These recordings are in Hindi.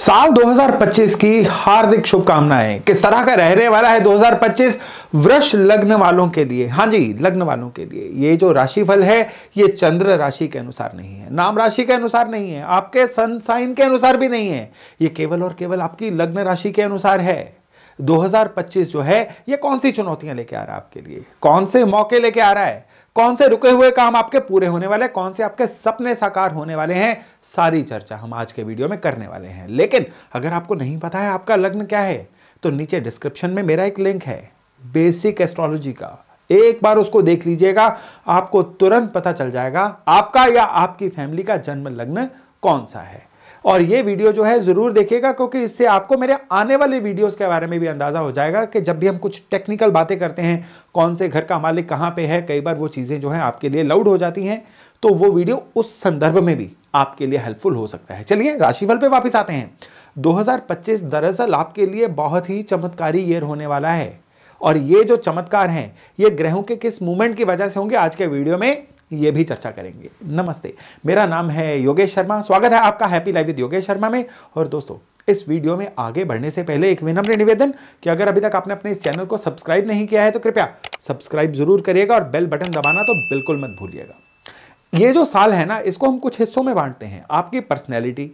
साल 2025 की हार्दिक शुभकामनाएं। किस तरह का रहने वाला है 2025 वृष लग्न वालों के लिए। हाँ जी, लग्न वालों के लिए ये जो राशिफल है ये चंद्र राशि के अनुसार नहीं है, नाम राशि के अनुसार नहीं है, आपके सन साइन के अनुसार भी नहीं है। ये केवल और केवल आपकी लग्न राशि के अनुसार है। 2025 जो है ये कौन सी चुनौतियां लेके आ रहा है आपके लिए, कौन से मौके लेके आ रहा है, कौन से रुके हुए काम आपके पूरे होने वाले, कौन से आपके सपने साकार होने वाले हैं, सारी चर्चा हम आज के वीडियो में करने वाले हैं। लेकिन अगर आपको नहीं पता है आपका लग्न क्या है तो नीचे डिस्क्रिप्शन में मेरा एक लिंक है बेसिक एस्ट्रोलॉजी का, एक बार उसको देख लीजिएगा, आपको तुरंत पता चल जाएगा आपका या आपकी फैमिली का जन्म लग्न कौन सा है। और ये वीडियो जो है जरूर देखिएगा क्योंकि इससे आपको मेरे आने वाले वीडियोस के बारे में भी अंदाजा हो जाएगा कि जब भी हम कुछ टेक्निकल बातें करते हैं, कौन से घर का मालिक कहां पे है, कई बार वो चीजें जो है आपके लिए लाउड हो जाती हैं, तो वो वीडियो उस संदर्भ में भी आपके लिए हेल्पफुल हो सकता है। चलिए राशिफल पे वापस आते हैं। 2025 दरअसल आपके लिए बहुत ही चमत्कारी ईयर होने वाला है और ये जो चमत्कार हैं ये ग्रहों के किस मूवमेंट की वजह से होंगे आज के वीडियो में ये भी चर्चा करेंगे। नमस्ते, मेरा नाम है योगेश शर्मा, स्वागत है आपका happy life with Yogesh Sharma में। और दोस्तों इस वीडियो में आगे बढ़ने से पहले एक विनम्र निवेदन कि अगर अभी तक आपने अपने इस चैनल को सब्सक्राइब नहीं किया है तो कृपया सब्सक्राइब जरूर करिएगा और बेल बटन दबाना तो बिल्कुल मत भूलिएगा। ये जो साल है ना इसको हम कुछ हिस्सों में बांटते हैं, आपकी पर्सनैलिटी,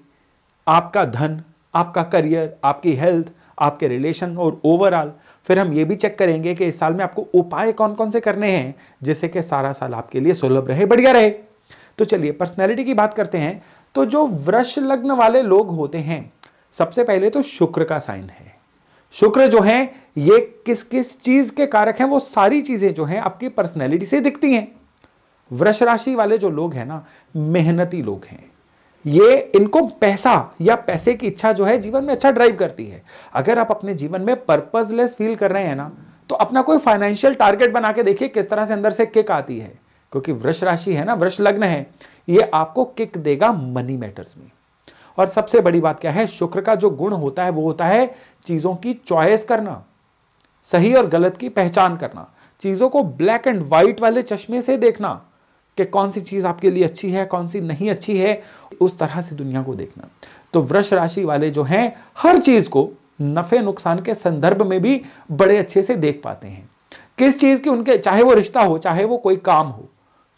आपका धन, आपका करियर, आपकी हेल्थ, आपके रिलेशन और ओवरऑल। फिर हम ये भी चेक करेंगे कि इस साल में आपको उपाय कौन कौन से करने हैं जिससे कि सारा साल आपके लिए सुलभ रहे, बढ़िया रहे। तो चलिए पर्सनैलिटी की बात करते हैं। तो जो वृष लग्न वाले लोग होते हैं, सबसे पहले तो शुक्र का साइन है। शुक्र जो है ये किस किस चीज के कारक हैं, वो सारी चीजें जो हैं आपकी पर्सनैलिटी से दिखती हैं। वृष राशि वाले जो लोग हैं ना, मेहनती लोग हैं, ये इनको पैसा या पैसे की इच्छा जो है जीवन में अच्छा ड्राइव करती है। अगर आप अपने जीवन में पर्पसलेस फील कर रहे हैं ना तो अपना कोई फाइनेंशियल टारगेट बना के देखिए किस तरह से अंदर से किक आती है, क्योंकि वृष राशि है ना, वृष लग्न है, ये आपको किक देगा मनी मैटर्स में। और सबसे बड़ी बात क्या है, शुक्र का जो गुण होता है वो होता है चीजों की चॉइस करना, सही और गलत की पहचान करना, चीजों को ब्लैक एंड व्हाइट वाले चश्मे से देखना कि कौन सी चीज आपके लिए अच्छी है, कौन सी नहीं अच्छी है, उस तरह से दुनिया को देखना। तो वृष राशि वाले जो हैं हर चीज को नफे नुकसान के संदर्भ में भी बड़े अच्छे से देख पाते हैं। किस चीज की उनके, चाहे वो रिश्ता हो, चाहे वो कोई काम हो,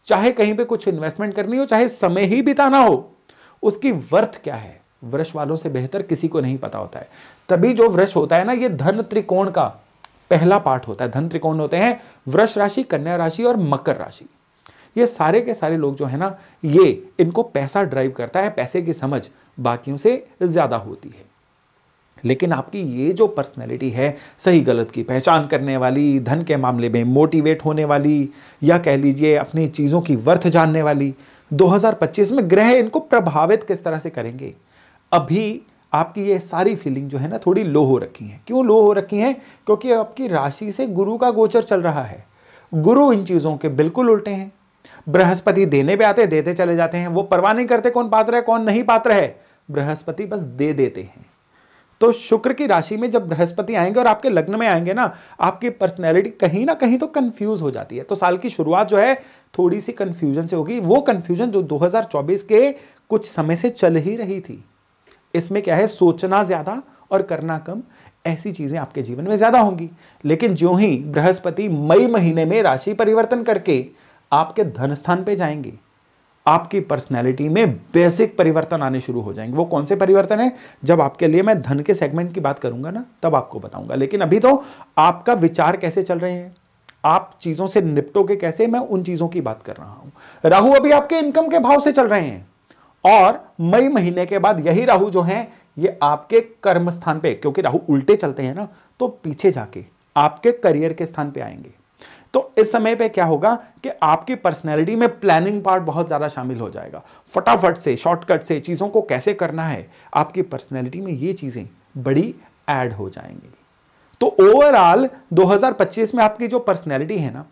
चाहे कहीं पे कुछ इन्वेस्टमेंट करनी हो, चाहे समय ही बिताना हो, उसकी वर्थ क्या है वृष वालों से बेहतर किसी को नहीं पता होता है। तभी जो वृष होता है ना, ये धन त्रिकोण का पहला पार्ट होता है। धन त्रिकोण होते हैं वृष राशि, कन्या राशि और मकर राशि। ये सारे के सारे लोग जो है ना, ये इनको पैसा ड्राइव करता है, पैसे की समझ बाकियों से ज्यादा होती है। लेकिन आपकी ये जो पर्सनैलिटी है, सही गलत की पहचान करने वाली, धन के मामले में मोटिवेट होने वाली, या कह लीजिए अपनी चीजों की वर्थ जानने वाली, 2025 में ग्रह इनको प्रभावित किस तरह से करेंगे। अभी आपकी ये सारी फीलिंग जो है ना थोड़ी लो हो रखी है। क्यों लो हो रखी है? क्योंकि आपकी राशि से गुरु का गोचर चल रहा है। गुरु इन चीजों के बिल्कुल उल्टे हैं। बृहस्पति देने पे आते, देते चले जाते हैं, वो परवाह नहीं करते कौन पात्र है कौन नहीं पात्र है, बृहस्पति बस दे देते हैं। तो शुक्र की राशि में जब बृहस्पति आएंगे और आपके लग्न में आएंगे ना, आपकी पर्सनैलिटी कहीं ना कहीं तो कंफ्यूज हो जाती है। तो साल की शुरुआत जो है थोड़ी सी कंफ्यूजन से होगी। वो कंफ्यूजन जो 2024 के कुछ समय से चल ही रही थी। इसमें क्या है, सोचना ज्यादा और करना कम, ऐसी चीजें आपके जीवन में ज्यादा होंगी। लेकिन ज्यों ही बृहस्पति मई महीने में राशि परिवर्तन करके आपके धन स्थान पे जाएंगे, आपकी पर्सनैलिटी में बेसिक परिवर्तन आने शुरू हो जाएंगे। वो कौन से परिवर्तन है, जब आपके लिए मैं धन के सेगमेंट की बात करूंगा ना तब आपको बताऊंगा। लेकिन अभी तो आपका विचार कैसे चल रहे हैं, आप चीजों से निपटोगे कैसे, मैं उन चीजों की बात कर रहा हूं। राहु अभी आपके इनकम के भाव से चल रहे हैं और मई महीने के बाद यही राहु जो है ये आपके कर्म स्थान पे, क्योंकि राहु उल्टे चलते हैं ना, तो पीछे जाके आपके करियर के स्थान पे आएंगे। तो इस समय पे क्या होगा कि आपकी पर्सनैलिटी में प्लानिंग पार्ट बहुत ज्यादा शामिल हो जाएगा। फटाफट से, शॉर्टकट से चीजों को कैसे करना है, आपकी पर्सनैलिटी में ये चीजें बड़ी ऐड हो जाएंगी। तो ओवरऑल 2025 में आपकी जो पर्सनैलिटी है ना,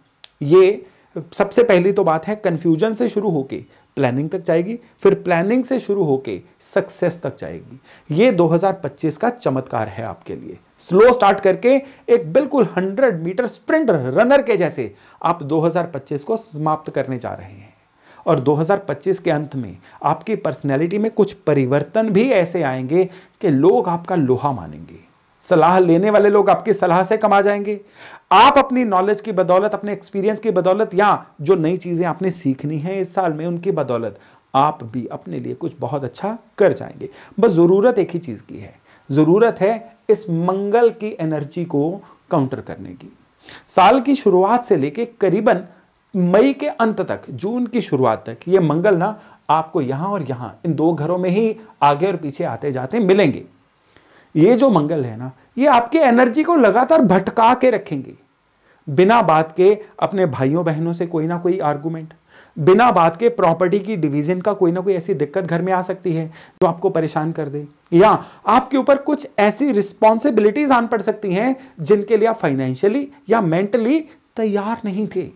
ये सबसे पहली तो बात है कंफ्यूजन से शुरू होके प्लानिंग तक जाएगी, फिर प्लानिंग से शुरू होके सक्सेस तक जाएगी। ये 2025 का चमत्कार है आपके लिए। स्लो स्टार्ट करके एक बिल्कुल 100 मीटर स्प्रिंट रनर के जैसे आप 2025 को समाप्त करने जा रहे हैं। और 2025 के अंत में आपकी पर्सनैलिटी में कुछ परिवर्तन भी ऐसे आएंगे कि लोग आपका लोहा मानेंगे। सलाह लेने वाले लोग आपकी सलाह से कमा जाएंगे। आप अपनी नॉलेज की बदौलत, अपने एक्सपीरियंस की बदौलत, या जो नई चीजें आपने सीखनी है इस साल में उनकी बदौलत आप भी अपने लिए कुछ बहुत अच्छा कर जाएंगे। बस जरूरत एक ही चीज की है, जरूरत है इस मंगल की एनर्जी को काउंटर करने की। साल की शुरुआत से लेके करीबन मई के अंत तक, जून की शुरुआत तक, ये मंगल ना आपको यहां और यहां इन दो घरों में ही आगे और पीछे आते जाते मिलेंगे। ये जो मंगल है ना, ये आपके एनर्जी को लगातार भटका के रखेंगे। बिना बात के अपने भाइयों बहनों से कोई ना कोई आर्गुमेंट, बिना बात के प्रॉपर्टी की डिवीजन का कोई ना कोई ऐसी दिक्कत घर में आ सकती है जो आपको परेशान कर दे, या आपके ऊपर कुछ ऐसी रिस्पॉन्सिबिलिटीज आन पड़ सकती हैं जिनके लिए आप फाइनेंशियली या मेंटली तैयार नहीं थे।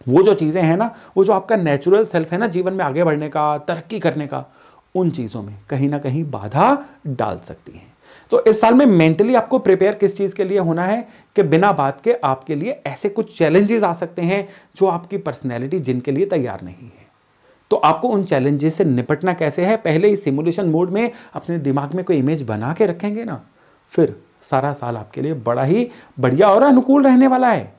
वो जो चीजें हैं ना, वो जो आपका नेचुरल सेल्फ है ना, जीवन में आगे बढ़ने का, तरक्की करने का, उन चीजों में कहीं ना कहीं बाधा डाल सकती हैं। तो इस साल में मेंटली आपको प्रिपेयर किस चीज के लिए होना है कि बिना बात के आपके लिए ऐसे कुछ चैलेंजेस आ सकते हैं जो आपकी पर्सनैलिटी जिनके लिए तैयार नहीं है। तो आपको उन चैलेंजेस से निपटना कैसे है, पहले ही सिमुलेशन मोड में अपने दिमाग में कोई इमेज बना के रखेंगे ना, फिर सारा साल आपके लिए बड़ा ही बढ़िया और अनुकूल रहने वाला है।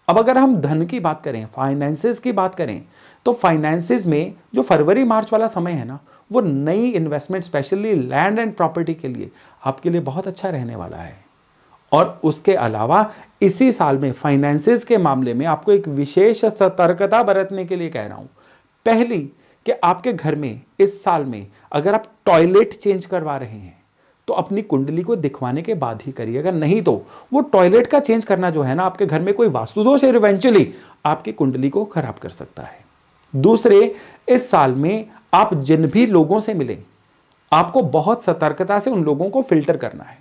अब अगर हम धन की बात करें, फाइनेंसेस की बात करें, तो फाइनेंसेस में जो फरवरी मार्च वाला समय है ना, वो नई investment specially land and property के लिए आपके लिए बहुत अच्छा रहने वाला है। और उसके अलावा इसी साल में फाइनेंसेस के मामले में आपको एक विशेष सतर्कता बरतने के लिए कह रहा हूं। पहली, कि आपके घर में इस साल में अगर आप टॉयलेट चेंज करवा रहे हैं तो अपनी कुंडली को दिखवाने के बाद ही करिए, अगर नहीं तो वो टॉयलेट का चेंज करना जो है ना, आपके घर में कोई वास्तुदोष है, इवेंचुअली आपकी कुंडली को खराब कर सकता है। दूसरे, इस साल में आप जिन भी लोगों से मिले, आपको बहुत सतर्कता से उन लोगों को फिल्टर करना है,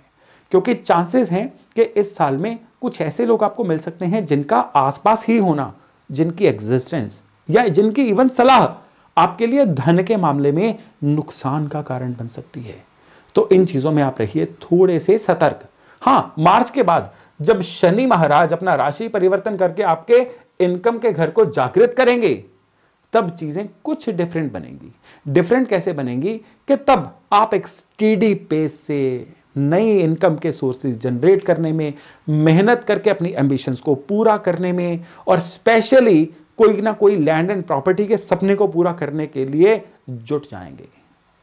क्योंकि चांसेस हैं कि इस साल में कुछ ऐसे लोग आपको मिल सकते हैं जिनका आसपास ही होना, जिनकी एग्जिस्टेंस या जिनकी इवन सलाह आपके लिए धन के मामले में नुकसान का कारण बन सकती है। तो इन चीजों में आप रहिए थोड़े से सतर्क। हाँ, मार्च के बाद जब शनि महाराज अपना राशि परिवर्तन करके आपके इनकम के घर को जागृत करेंगे, तब चीजें कुछ डिफरेंट बनेंगी। डिफरेंट कैसे बनेंगी कि तब आप एक स्टीडी पेस से नई इनकम के सोर्सेज जनरेट करने में, मेहनत करके अपनी एम्बिशंस को पूरा करने में, और स्पेशली कोई ना कोई लैंड एंड प्रॉपर्टी के सपने को पूरा करने के लिए जुट जाएंगे।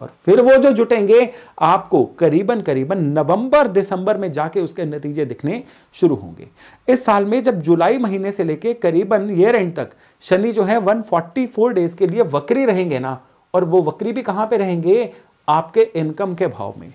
और फिर वो जो जुटेंगे, आपको करीबन करीबन नवंबर दिसंबर में जाके उसके नतीजे दिखने शुरू होंगे। इस साल में जब जुलाई महीने से लेके करीबन ईयर एंड तक शनि जो है 144 डेज के लिए वक्री रहेंगे ना, और वो वक्री भी कहां पे रहेंगे, आपके इनकम के भाव में,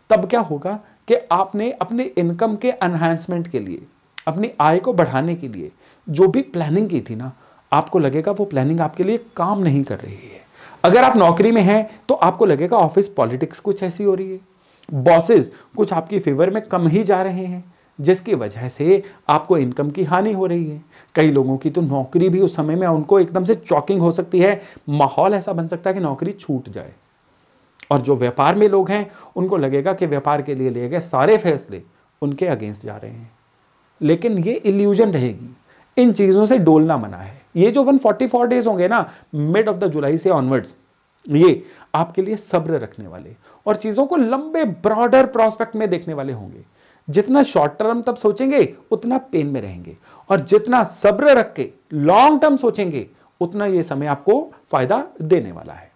तब क्या होगा कि आपने अपने इनकम के एनहांसमेंट के लिए, अपनी आय को बढ़ाने के लिए जो भी प्लानिंग की थी ना, आपको लगेगा वो प्लानिंग आपके लिए काम नहीं कर रही है। अगर आप नौकरी में हैं तो आपको लगेगा ऑफिस पॉलिटिक्स कुछ ऐसी हो रही है, बॉसेस कुछ आपकी फेवर में कम ही जा रहे हैं, जिसकी वजह से आपको इनकम की हानि हो रही है। कई लोगों की तो नौकरी भी उस समय में उनको एकदम से चॉकिंग हो सकती है, माहौल ऐसा बन सकता है कि नौकरी छूट जाए। और जो व्यापार में लोग हैं उनको लगेगा कि व्यापार के लिए लिए गए सारे फैसले उनके अगेंस्ट जा रहे हैं, लेकिन ये इल्यूजन रहेगी। इन चीजों से डोलना मना है। ये जो 144 डेज होंगे ना, मिड ऑफ द जुलाई से ऑनवर्ड्स, ये आपके लिए सब्र रखने वाले और चीजों को लंबे ब्रॉडर प्रोस्पेक्ट में देखने वाले होंगे। जितना शॉर्ट टर्म तब सोचेंगे उतना पेन में रहेंगे, और जितना सब्र रख के लॉन्ग टर्म सोचेंगे उतना ये समय आपको फायदा देने वाला है।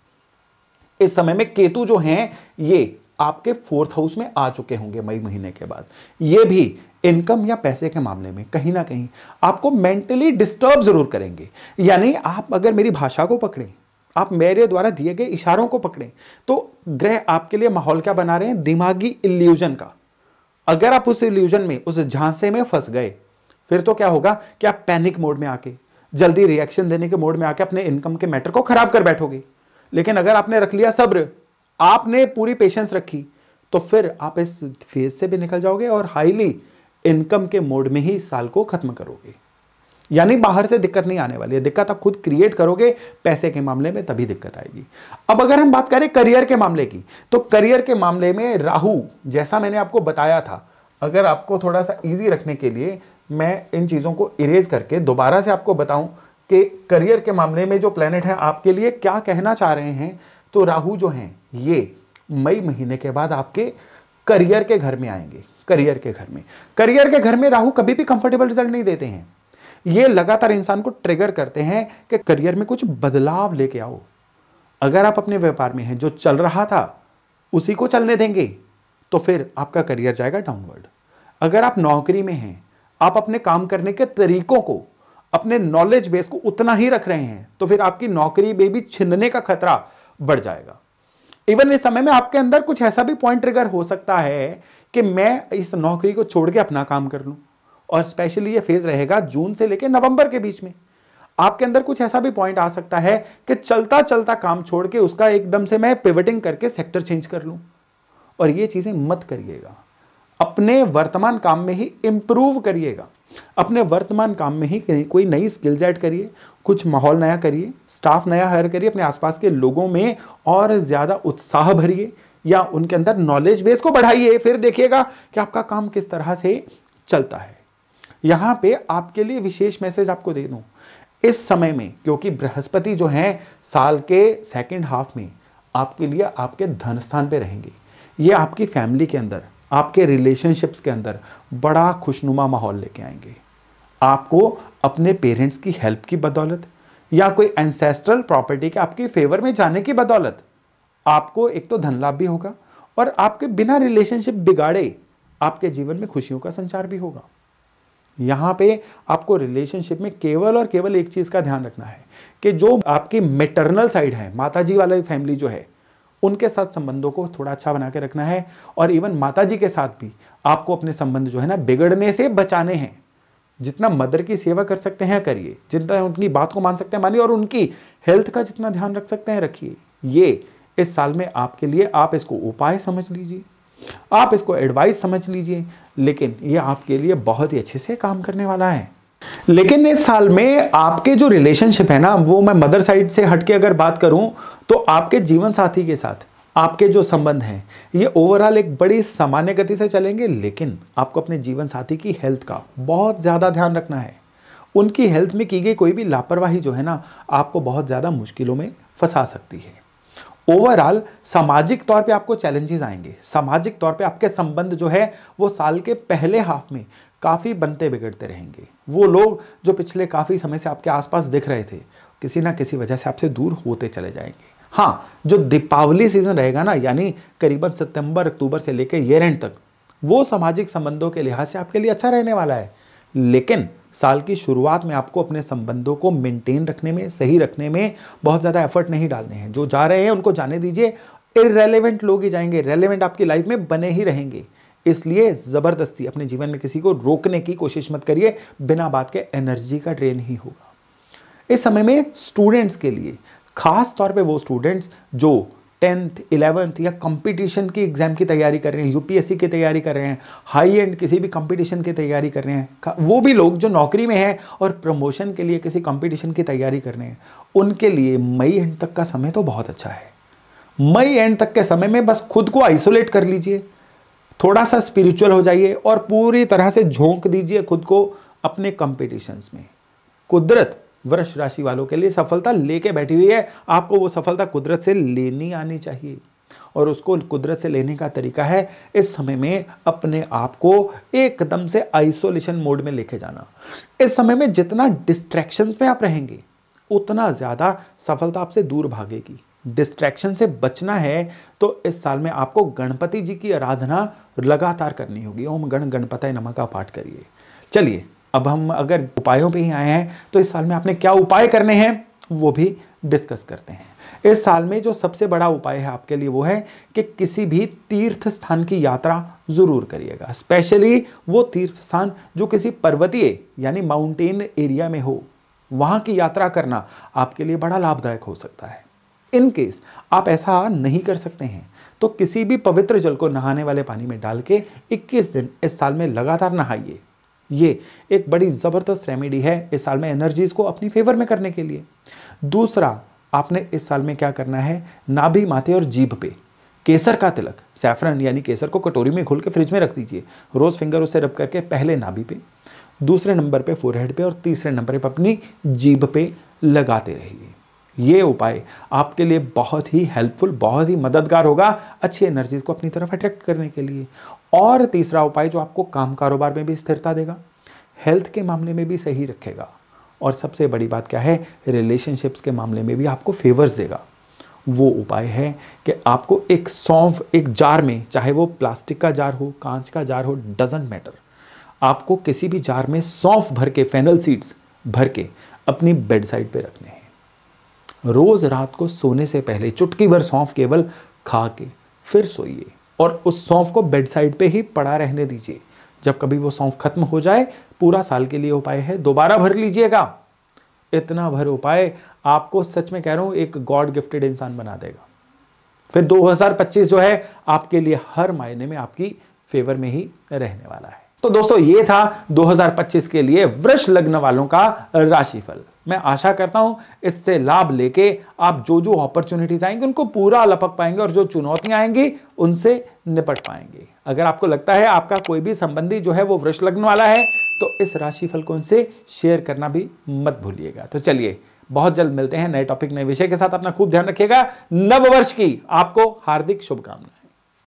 इस समय में केतु जो हैं ये आपके 4th हाउस में आ चुके होंगे मई महीने के बाद। ये भी इनकम या पैसे के मामले में कहीं ना कहीं आपको मेंटली डिस्टर्ब जरूर करेंगे। यानी आप अगर मेरी भाषा को पकड़ें, आप मेरे द्वारा दिए गए इशारों को पकड़ें, तो ग्रह आपके लिए माहौल क्या बना रहे हैं, दिमागी इल्यूजन का। अगर आप उस इल्यूजन में, उस झांसे में फंस गए, फिर तो क्या होगा कि आप पैनिक मोड में आके, जल्दी रिएक्शन देने के मोड में आके अपने इनकम के मैटर को खराब कर बैठोगे। लेकिन अगर आपने रख लिया सब्र, आपने पूरी पेशेंस रखी, तो फिर आप इस फेज से भी निकल जाओगे और हाईली इनकम के मोड में ही इस साल को खत्म करोगे। यानी बाहर से दिक्कत नहीं आने वाली है, दिक्कत आप खुद क्रिएट करोगे। पैसे के मामले में तभी दिक्कत आएगी। अब अगर हम बात करें करियर के मामले की, तो करियर के मामले में राहु, जैसा मैंने आपको बताया था, अगर आपको थोड़ा सा इजी रखने के लिए मैं इन चीजों को इरेज करके दोबारा से आपको बताऊं, कि करियर के मामले में जो प्लेनेट है आपके लिए क्या कहना चाह रहे हैं, तो राहु जो हैं ये मई महीने के बाद आपके करियर के घर में आएंगे। करियर के घर में राहु कभी भी कंफर्टेबल रिजल्ट नहीं देते हैं। ये लगातार इंसान को ट्रिगर करते हैं कि करियर में कुछ बदलाव लेके आओ। अगर आप अपने व्यापार में हैं, जो चल रहा था उसी को चलने देंगे तो फिर आपका करियर जाएगा डाउनवर्ड। अगर आप नौकरी में हैं, आप अपने काम करने के तरीकों को, अपने नॉलेज बेस को उतना ही रख रहे हैं, तो फिर आपकी नौकरी में भी छिनने का खतरा बढ़ जाएगा। इवन इस समय में आपके अंदर कुछ ऐसा भी पॉइंट ट्रिगर हो सकता है कि मैं इस नौकरी को छोड़ के अपना काम कर लूं। और स्पेशली ये फेज रहेगा जून से लेकर नवंबर के बीच में। आपके अंदर कुछ ऐसा भी पॉइंट आ सकता है कि चलता चलता काम छोड़ के उसका एकदम से मैं पिवटिंग करके सेक्टर चेंज कर लूं। और ये चीजें मत करिएगा। अपने वर्तमान काम में ही इंप्रूव करिएगा। अपने वर्तमान काम में ही कोई नई स्किल्स ऐड करिए, कुछ माहौल नया करिए, स्टाफ नया हायर करिए, अपने आसपास के लोगों में और ज्यादा उत्साह भरिए या उनके अंदर नॉलेज बेस को बढ़ाइए। फिर देखिएगा कि आपका काम किस तरह से चलता है। यहां पे आपके लिए विशेष मैसेज आपको दे दूं, इस समय में क्योंकि बृहस्पति जो है साल के सेकंड हाफ में आपके लिए आपके धन स्थान पे रहेंगे। ये आपकी फैमिली के अंदर, आपके रिलेशनशिप्स के अंदर बड़ा खुशनुमा माहौल लेके आएंगे। आपको अपने पेरेंट्स की हेल्प की बदौलत या कोई एंसेस्ट्रल प्रॉपर्टी के आपके फेवर में जाने की बदौलत आपको एक तो धन लाभ भी होगा और आपके बिना रिलेशनशिप बिगाड़े आपके जीवन में खुशियों का संचार भी होगा। यहां पे आपको रिलेशनशिप में केवल और केवल एक चीज का ध्यान रखना है कि जो आपकी मैटरनल साइड है, माताजी वाली फैमिली जो है, उनके साथ संबंधों को थोड़ा अच्छा बना के रखना है। और इवन माताजी के साथ भी आपको अपने संबंध जो है ना बिगड़ने से बचाने हैं। जितना मदर की सेवा कर सकते हैं करिए, जितना उनकी बात को मान सकते हैं मानिए, और उनकी हेल्थ का जितना ध्यान रख सकते हैं रखिए। ये इस साल में आपके लिए, आप इसको उपाय समझ लीजिए, आप इसको एडवाइस समझ लीजिए, लेकिन ये आपके लिए बहुत ही अच्छे से काम करने वाला है। लेकिन इस साल में आपके जो रिलेशनशिप है ना, वो मैं मदर साइड से हटके अगर बात करूं तो आपके जीवन साथी के साथ आपके जो संबंध हैं ये ओवरऑल एक बड़ी सामान्य गति से चलेंगे। लेकिन आपको अपने जीवन साथी की हेल्थ का बहुत ज़्यादा ध्यान रखना है। उनकी हेल्थ में की गई कोई भी लापरवाही जो है ना, आपको बहुत ज़्यादा मुश्किलों में फंसा सकती है। ओवरऑल सामाजिक तौर पे आपको चैलेंजेस आएंगे। सामाजिक तौर पे आपके संबंध जो है वो साल के पहले हाफ में काफ़ी बनते बिगड़ते रहेंगे। वो लोग जो पिछले काफ़ी समय से आपके आसपास दिख रहे थे, किसी ना किसी वजह से आपसे दूर होते चले जाएंगे। हाँ, जो दीपावली सीजन रहेगा ना, यानी करीबन सितंबर अक्टूबर से लेकर ईयर एंड तक, वो सामाजिक संबंधों के लिहाज से आपके लिए अच्छा रहने वाला है। लेकिन साल की शुरुआत में आपको अपने संबंधों को मेंटेन रखने में, सही रखने में बहुत ज़्यादा एफर्ट नहीं डालने हैं। जो जा रहे हैं उनको जाने दीजिए। इररेलेवेंट लोग ही जाएंगे, रेलेवेंट आपकी लाइफ में बने ही रहेंगे। इसलिए ज़बरदस्ती अपने जीवन में किसी को रोकने की कोशिश मत करिए, बिना बात के एनर्जी का ड्रेन ही होगा। इस समय में स्टूडेंट्स के लिए, खास तौर पे वो स्टूडेंट्स जो 10th 11th या कंपटीशन की एग्जाम की तैयारी कर रहे हैं, यूपीएससी की तैयारी कर रहे हैं, हाई एंड किसी भी कंपटीशन की तैयारी कर रहे हैं, वो भी लोग जो नौकरी में हैं और प्रमोशन के लिए किसी कंपटीशन की तैयारी कर रहे हैं, उनके लिए मई एंड तक का समय तो बहुत अच्छा है। मई एंड तक के समय में बस खुद को आइसोलेट कर लीजिए, थोड़ा सा स्पिरिचुअल हो जाइए और पूरी तरह से झोंक दीजिए खुद को अपने कंपटीशंस में। कुदरत वृष राशि वालों के लिए सफलता लेके बैठी हुई है। आपको वो सफलता कुदरत से लेनी आनी चाहिए और उसको कुदरत से लेने का तरीका है इस समय में अपने आप को एकदम से आइसोलेशन मोड में लेके जाना। इस समय में जितना डिस्ट्रैक्शंस में आप रहेंगे उतना ज़्यादा सफलता आपसे दूर भागेगी। डिस्ट्रैक्शन से बचना है तो इस साल में आपको गणपति जी की आराधना लगातार करनी होगी। ओम गण गणपतये नमः का पाठ करिए। चलिए, अब हम अगर उपायों पे ही आए हैं तो इस साल में आपने क्या उपाय करने हैं वो भी डिस्कस करते हैं। इस साल में जो सबसे बड़ा उपाय है आपके लिए वो है कि किसी भी तीर्थ स्थान की यात्रा जरूर करिएगा। स्पेशली वो तीर्थ स्थान जो किसी पर्वतीय यानी माउंटेन एरिया में हो, वहां की यात्रा करना आपके लिए बड़ा लाभदायक हो सकता है। इन केस आप ऐसा नहीं कर सकते हैं तो किसी भी पवित्र जल को नहाने वाले पानी में डाल के 21 दिन इस साल में लगातार नहाइए। ये एक बड़ी ज़बरदस्त रेमेडी है इस साल में एनर्जीज को अपनी फेवर में करने के लिए। दूसरा, आपने इस साल में क्या करना है, नाभि, माथे और जीभ पे केसर का तिलक, सैफरन यानी केसर को कटोरी में घोल के फ्रिज में रख दीजिए। रोज फिंगर उसे रब करके पहले नाभि पे, दूसरे नंबर पे फोरहेड पे और तीसरे नंबर पे अपनी जीभ पे लगाते रहिए। ये उपाय आपके लिए बहुत ही हेल्पफुल, बहुत ही मददगार होगा अच्छी एनर्जीज को अपनी तरफ अट्रैक्ट करने के लिए। और तीसरा उपाय जो आपको काम कारोबार में भी स्थिरता देगा, हेल्थ के मामले में भी सही रखेगा, और सबसे बड़ी बात क्या है, रिलेशनशिप्स के मामले में भी आपको फेवर्स देगा। वो उपाय है कि आपको एक सौंफ एक जार में, चाहे वो प्लास्टिक का जार हो, कांच का जार हो, डजंट मैटर, आपको किसी भी जार में सौंफ भर के, फेनल सीड्स भर के अपनी बेड साइड पे रखने हैं। रोज रात को सोने से पहले चुटकी भर सौंफ केवल खा के फिर सोइए, और उस सौंफ को बेड साइड पे ही पड़ा रहने दीजिए। जब कभी वो सौंफ खत्म हो जाए, पूरा साल के लिए उपाय है, दोबारा भर लीजिएगा। इतना भर उपाय आपको, सच में कह रहा हूं, एक गॉड गिफ्टेड इंसान बना देगा। फिर 2025 जो है आपके लिए हर मायने में आपकी फेवर में ही रहने वाला है। तो दोस्तों, ये था 2025 के लिए वृष लग्न वालों का राशिफल। मैं आशा करता हूं इससे लाभ लेके आप जो जो अपॉर्चुनिटीज आएंगी उनको पूरा लपक पाएंगे, और जो चुनौतियां आएंगी उनसे निपट पाएंगे। अगर आपको लगता है आपका कोई भी संबंधी जो है वो वृष लग्न वाला है, तो इस राशिफल को उनसे शेयर करना भी मत भूलिएगा। तो चलिए, बहुत जल्द मिलते हैं नए टॉपिक, नए विषय के साथ। अपना खूब ध्यान रखिएगा। नव वर्ष की आपको हार्दिक शुभकामनाएं।